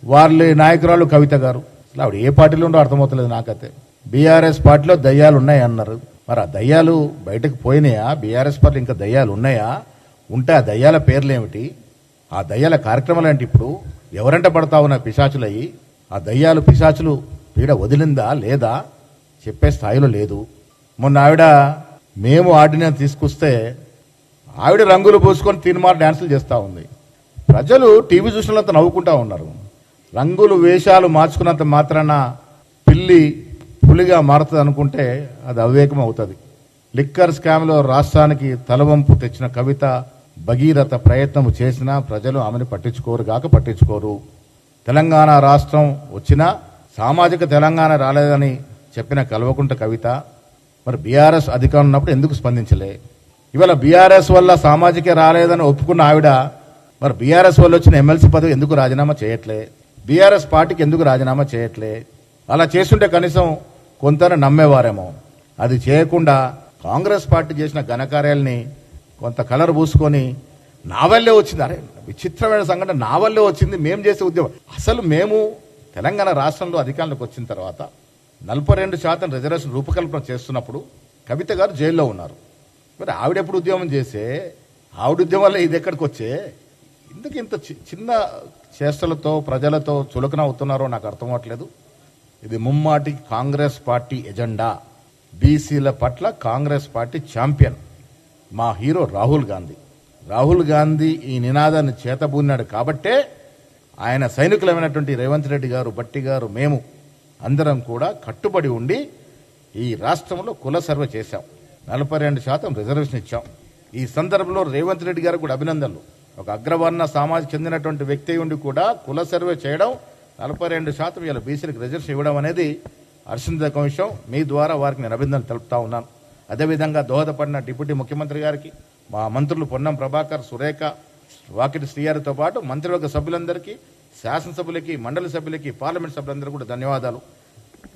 వాళ్ళ నాయకురాలు కవిత గారు, అసలు ఆవిడ ఏ పార్టీలో ఉండో అర్థమవుతలేదు నాకైతే. బీఆర్ఎస్ పార్టీలో దయ్యాలు ఉన్నాయి అన్నారు. మరి ఆ దయ్యాలు బయటకు పోయినాయా? బీఆర్ఎస్ పార్టీ ఇంకా దయ్యాలు ఉన్నాయా? ఉంటే ఆ దయ్యాల పేర్లు ఏమిటి? ఆ దయ్యాల కార్యక్రమాలు ఏంటి? ఇప్పుడు ఎవరంట పడతా ఉన్న పిశాచులయ్యి ఆ దయ్యాలు పిశాచులు పీడ వదిలిందా లేదా చెప్పే స్థాయిలో లేదు. మొన్న ఆవిడ మేము ఆర్డినెన్స్ తీసుకొస్తే ఆవిడ రంగులు పూసుకొని తీర్మార్ డ్యాన్సులు చేస్తూ ఉంది. ప్రజలు టీవీ చూసినంత నవ్వుకుంటా ఉన్నారు. రంగులు వేషాలు మార్చుకున్నంత మాత్రాన పిల్లి పులిగా మారుతుంది అనుకుంటే అది అవివేకం అవుతుంది. లిక్కర్ స్కామ్లో రాష్ట్రానికి తలవంపు తెచ్చిన కవిత భగీరథ ప్రయత్నం చేసినా ప్రజలు ఆమెను పట్టించుకోరు. తెలంగాణ రాష్ట్రం వచ్చినా సామాజిక తెలంగాణ రాలేదని చెప్పిన కల్వకుంట్ల కవిత మరి బీఆర్ఎస్ అధికారం ఉన్నప్పుడు ఎందుకు స్పందించలే? ఇవాళ బీఆర్ఎస్ వల్ల సామాజిక రాలేదని ఒప్పుకున్న ఆవిడ మరి బీఆర్ఎస్ వల్ల వచ్చిన ఎమ్మెల్సీ పదవి ఎందుకు రాజీనామా చేయట్లే? బీఆర్ఎస్ పార్టీకి ఎందుకు రాజీనామా చేయట్లే? అలా చేస్తుంటే కనీసం కొంత నమ్మేవారేమో. అది చేయకుండా కాంగ్రెస్ పార్టీ చేసిన ఘనకార్యాలని కొంత కలర్ పూసుకొని నా వల్లే వచ్చింది. అరే విచిత్రమైన సంఘటన, నా వల్లే వచ్చింది, మేము చేసే ఉద్యమం. అసలు మేము తెలంగాణ రాష్ట్రంలో అధికారంలోకి వచ్చిన తర్వాత 42% రిజర్వేషన్ రూపకల్పన చేస్తున్నప్పుడు కవిత గారు జైల్లో ఉన్నారు. మరి ఆవిడెప్పుడు ఉద్యమం చేసే? ఆవిడ ఉద్యమం వల్ల ఇది ఎక్కడికి వచ్చే? ఇందుకు ఇంత చిన్న చేష్టలతో ప్రజలతో చులకన అవుతున్నారో నాకు అర్థం అవ్వట్లేదు. ఇది ముమ్మాటి కాంగ్రెస్ పార్టీ ఎజెండా. బీసీల పట్ల కాంగ్రెస్ పార్టీ ఛాంపియన్ మా హీరో రాహుల్ గాంధీ ఈ నినాదాన్ని చేతబూనాడు కాబట్టే ఆయన సైనికులమైనటువంటి రేవంత్ రెడ్డి గారు, భట్టి గారు, మేము అందరం కూడా కట్టుబడి ఉండి ఈ రాష్ట్రంలో కుల సర్వే చేశాం. 42% రిజర్వేషన్ ఇచ్చాం. ఈ సందర్భంలో రేవంత్ రెడ్డి గారు కూడా అభినందనలు. ఒక అగ్రవర్ణ సమాజం చెందినటువంటి వ్యక్తి ఉండి కూడా కుల సర్వే చేయడం, 42% ఇలా బీసీలకు రిజర్వేషన్ ఇవ్వడం అనేది హర్షించదగ్గ విషయం. మీ ద్వారా వారికి నేను అభినందనలు తెలుపుతా ఉన్నాను. అదేవిధంగా దోహదపడిన డిప్యూటీ ముఖ్యమంత్రి గారికి, మా మంత్రులు పొన్నం ప్రభాకర్, సురేఖ, వాకిటి శ్రీయారితో పాటు మంత్రివర్గ సభ్యులందరికీ, శాసనసభ్యులకి, మండలి సభ్యులకి, పార్లమెంట్ సభ్యులందరికీ కూడా ధన్యవాదాలు.